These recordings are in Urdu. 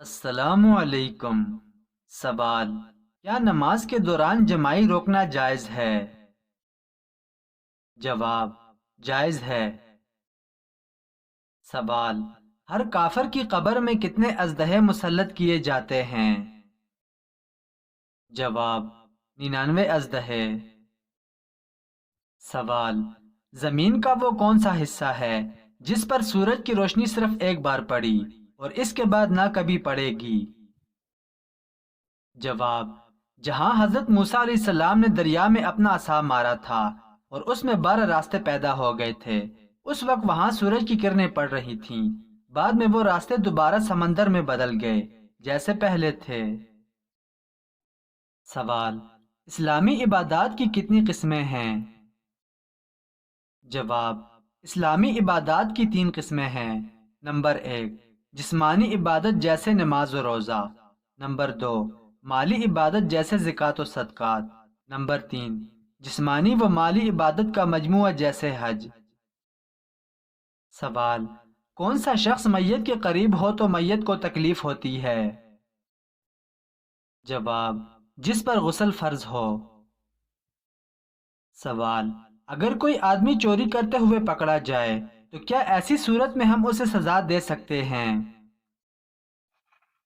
السلام علیکم۔ سوال: کیا نماز کے دوران جماعی روکنا جائز ہے؟ جواب: جائز ہے۔ سوال: ہر کافر کی قبر میں کتنے اژدہے مسلط کیے جاتے ہیں؟ جواب: 99 اژدہے۔ سوال: زمین کا وہ کون سا حصہ ہے جس پر سورج کی روشنی صرف ایک بار پڑی اور اس کے بعد نہ کبھی پڑے گی؟ جواب: جہاں حضرت موسیٰ علیہ السلام نے دریا میں اپنا عصا مارا تھا اور اس میں 12 راستے پیدا ہو گئے تھے، اس وقت وہاں سورج کی کرنیں پڑ رہی تھیں، بعد میں وہ راستے دوبارہ سمندر میں بدل گئے جیسے پہلے تھے۔ سوال: اسلامی عبادات کی کتنی قسمیں ہیں؟ جواب: اسلامی عبادات کی 3 قسمیں ہیں۔ نمبر 1، جسمانی عبادت جیسے نماز و روزہ۔ نمبر 2، مالی عبادت جیسے زکوٰۃ و صدقات۔ نمبر 3، جسمانی و مالی عبادت کا مجموعہ جیسے حج۔ سوال: کون سا شخص میت کے قریب ہو تو میت کو تکلیف ہوتی ہے؟ جواب: جس پر غسل فرض ہو۔ سوال: اگر کوئی آدمی چوری کرتے ہوئے پکڑا جائے تو کیا ایسی صورت میں ہم اسے سزا دے سکتے ہیں؟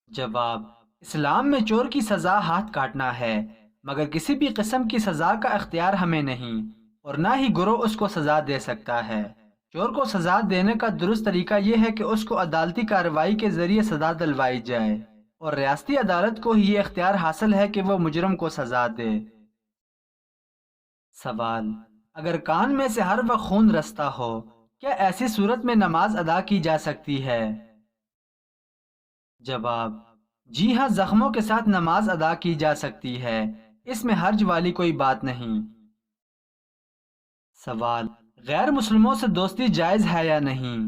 جواب: اسلام میں چور کی سزا ہاتھ کاٹنا ہے، مگر کسی بھی قسم کی سزا کا اختیار ہمیں نہیں، اور نہ ہی گروہ اس کو سزا دے سکتا ہے۔ چور کو سزا دینے کا درست طریقہ یہ ہے کہ اس کو عدالتی کارروائی کے ذریعے سزا دلوائی جائے، اور ریاستی عدالت کو ہی یہ اختیار حاصل ہے کہ وہ مجرم کو سزا دے۔ سوال: اگر کان میں سے ہر وقت خون رستا ہو، کیا ایسی صورت میں نماز ادا کی جا سکتی ہے؟ جواب: جی ہاں، زخموں کے ساتھ نماز ادا کی جا سکتی ہے، اس میں حرج والی کوئی بات نہیں۔ سوال: غیر مسلموں سے دوستی جائز ہے یا نہیں؟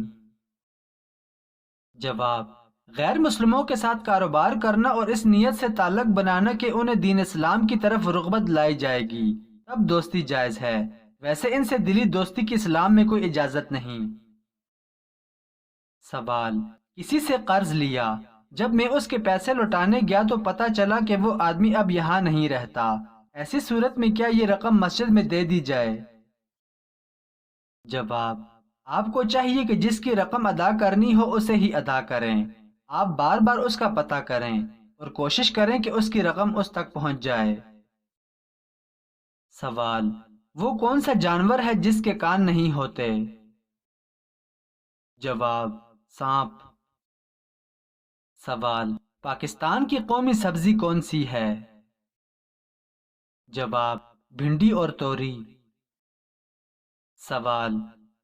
جواب: غیر مسلموں کے ساتھ کاروبار کرنا اور اس نیت سے تعلق بنانا کہ انہیں دین اسلام کی طرف رغبت لائی جائے گی، تب دوستی جائز ہے، ویسے ان سے دلی دوستی کی اسلام میں کوئی اجازت نہیں۔ سوال: کسی سے قرض لیا، جب میں اس کے پیسے لوٹانے گیا تو پتہ چلا کہ وہ آدمی اب یہاں نہیں رہتا، ایسی صورت میں کیا یہ رقم مسجد میں دے دی جائے؟ جواب: آپ کو چاہیے کہ جس کی رقم ادا کرنی ہو اسے ہی ادا کریں، آپ بار بار اس کا پتہ کریں اور کوشش کریں کہ اس کی رقم اس تک پہنچ جائے۔ سوال: وہ کون سا جانور ہے جس کے کان نہیں ہوتے؟ جواب: سانپ۔ سوال: پاکستان کی قومی سبزی کون سی ہے؟ جواب: بھنڈی اور توری۔ سوال: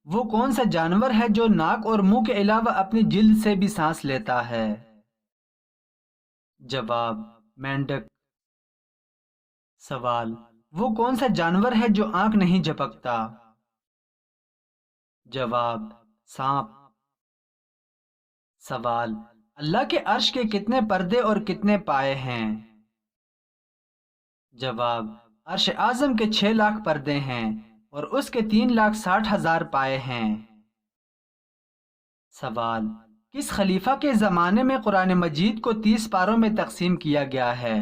وہ کون سا جانور ہے جو ناک اور منہ کے علاوہ اپنی جلد سے بھی سانس لیتا ہے؟ جواب: مینڈک۔ سوال: وہ کون سا جانور ہے جو آنکھ نہیں جھپکتا؟ جواب: سانپ۔ سوال: اللہ کے عرش کے کتنے پردے اور کتنے پائے ہیں؟ جواب: عرش اعظم کے 6 لاکھ پردے ہیں اور اس کے 3,60,000 پائے ہیں۔ سوال: کس خلیفہ کے زمانے میں قرآن مجید کو 30 پاروں میں تقسیم کیا گیا ہے؟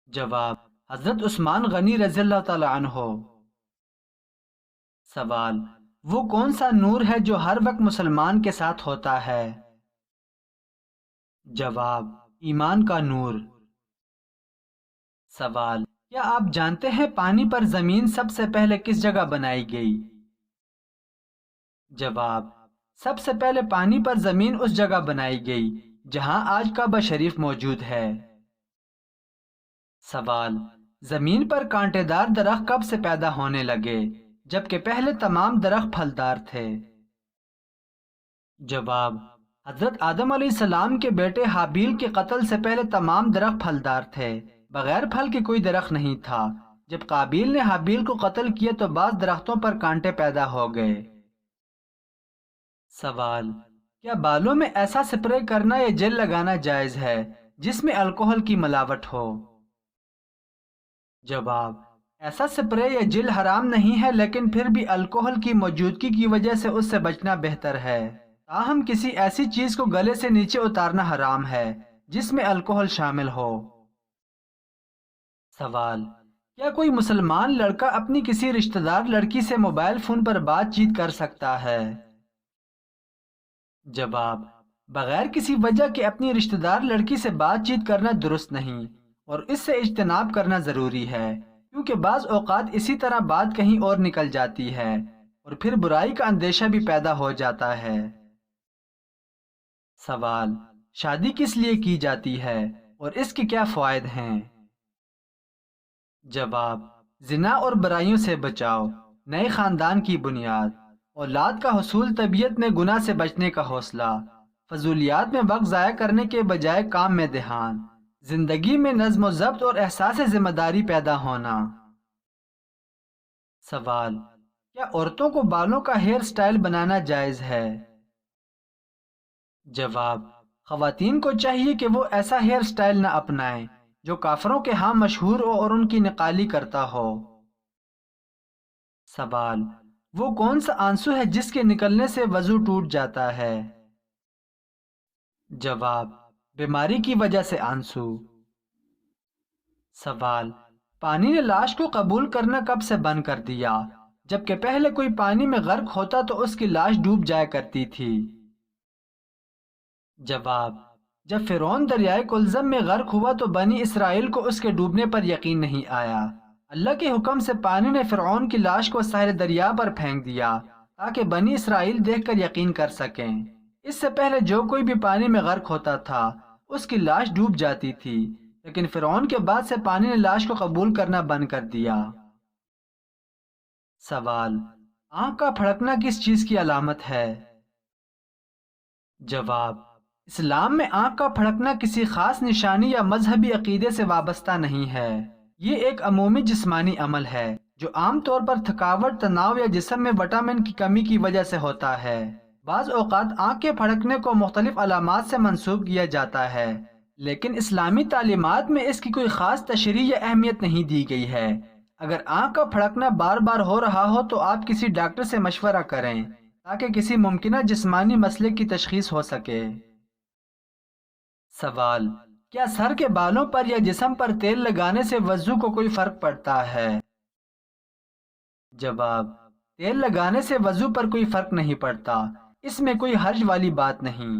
جواب: حضرت عثمان غنی رضی اللہ تعالی عنہ۔ سوال: وہ کون سا نور ہے جو ہر وقت مسلمان کے ساتھ ہوتا ہے؟ جواب: ایمان کا نور۔ سوال: کیا آپ جانتے ہیں پانی پر زمین سب سے پہلے کس جگہ بنائی گئی؟ جواب: سب سے پہلے پانی پر زمین اس جگہ بنائی گئی جہاں آج کعبہ شریف موجود ہے۔ سوال: زمین پر کانٹے دار درخت کب سے پیدا ہونے لگے جبکہ پہلے تمام درخت پھلدار تھے؟ جواب: حضرت آدم علیہ السلام کے بیٹے حابیل کے قتل سے پہلے تمام درخت پھلدار تھے، بغیر پھل کے کوئی درخت نہیں تھا۔ جب قابیل نے حابیل کو قتل کیا تو بعض درختوں پر کانٹے پیدا ہو گئے۔ سوال: کیا بالوں میں ایسا سپرے کرنا یا جیل لگانا جائز ہے جس میں الکوہل کی ملاوٹ ہو؟ جواب: ایسا سپرے یا جیل حرام نہیں ہے، لیکن پھر بھی الکوہل کی موجودگی کی وجہ سے اس سے بچنا بہتر ہے۔ تاہم کسی ایسی چیز کو گلے سے نیچے اتارنا حرام ہے جس میں الکوہل شامل ہو۔ سوال: کیا کوئی مسلمان لڑکا اپنی کسی رشتہ دار لڑکی سے موبائل فون پر بات چیت کر سکتا ہے؟ جواب: بغیر کسی وجہ کے اپنی رشتہ دار لڑکی سے بات چیت کرنا درست نہیں، اور اس سے اجتناب کرنا ضروری ہے، کیونکہ بعض اوقات اسی طرح بات کہیں اور نکل جاتی ہے اور پھر برائی کا اندیشہ بھی پیدا ہو جاتا ہے۔ سوال: شادی کس لیے کی جاتی ہے اور اس کے کیا فوائد ہیں؟ جواب: زنا اور برائیوں سے بچاؤ، نئے خاندان کی بنیاد، اولاد کا حصول، طبیعت میں گناہ سے بچنے کا حوصلہ، فضولیات میں وقت ضائع کرنے کے بجائے کام میں دھیان، زندگی میں نظم و ضبط اور احساس ذمہ داری پیدا ہونا۔ سوال: کیا عورتوں کو بالوں کا ہیئر سٹائل بنانا جائز ہے؟ جواب: خواتین کو چاہیے کہ وہ ایسا ہیئر سٹائل نہ اپنائیں جو کافروں کے ہاں مشہور ہو اور ان کی نقالی کرتا ہو۔ سوال: وہ کون سا آنسو ہے جس کے نکلنے سے وضو ٹوٹ جاتا ہے؟ جواب: بیماری کی وجہ سے آنسو۔ سوال: پانی نے لاش کو قبول کرنا کب سے بند کر دیا، جبکہ پہلے کوئی پانی میں غرق ہوتا تو اس کی لاش ڈوب جایا کرتی تھی؟ جواب: جب فرعون دریائے کلزم میں غرق ہوا تو بنی اسرائیل کو اس کے ڈوبنے پر یقین نہیں آیا۔ اللہ کے حکم سے پانی نے فرعون کی لاش کو ساحل دریا پر پھینک دیا تاکہ بنی اسرائیل دیکھ کر یقین کر سکیں۔ اس سے پہلے جو کوئی بھی پانی میں غرق ہوتا تھا اس کی لاش ڈوب جاتی تھی، لیکن فرعون کے بعد سے پانی نے لاش کو قبول کرنا بند کر دیا۔ سوال: آنکھ کا پھڑکنا کس چیز کی علامت ہے؟ جواب: اسلام میں آنکھ کا پھڑکنا کسی خاص نشانی یا مذہبی عقیدے سے وابستہ نہیں ہے۔ یہ ایک عمومی جسمانی عمل ہے جو عام طور پر تھکاوٹ، تناؤ یا جسم میں وٹامن کی کمی کی وجہ سے ہوتا ہے۔ بعض اوقات آنکھ کے پھڑکنے کو مختلف علامات سے منسوب کیا جاتا ہے، لیکن اسلامی تعلیمات میں اس کی کوئی خاص تشریح یا اہمیت نہیں دی گئی ہے۔ اگر آنکھ کا پھڑکنا بار بار ہو رہا ہو تو آپ کسی ڈاکٹر سے مشورہ کریں تاکہ کسی ممکنہ جسمانی مسئلے کی تشخیص ہو سکے۔ سوال: کیا سر کے بالوں پر یا جسم پر تیل لگانے سے وضو کو کوئی فرق پڑتا ہے؟ جواب: تیل لگانے سے وضو پر کوئی فرق نہیں پڑتا، اس میں کوئی حرج والی بات نہیں۔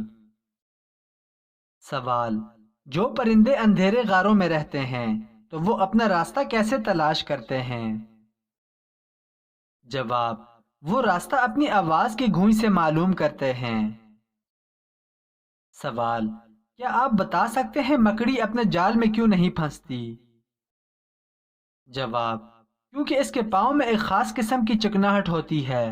سوال: جو پرندے اندھیرے غاروں میں رہتے ہیں تو وہ اپنا راستہ کیسے تلاش کرتے ہیں؟ جواب: وہ راستہ اپنی آواز کی گونج سے معلوم کرتے ہیں۔ سوال: کیا آپ بتا سکتے ہیں مکڑی اپنے جال میں کیوں نہیں پھنستی؟ جواب: کیونکہ اس کے پاؤں میں ایک خاص قسم کی چکناہٹ ہوتی ہے۔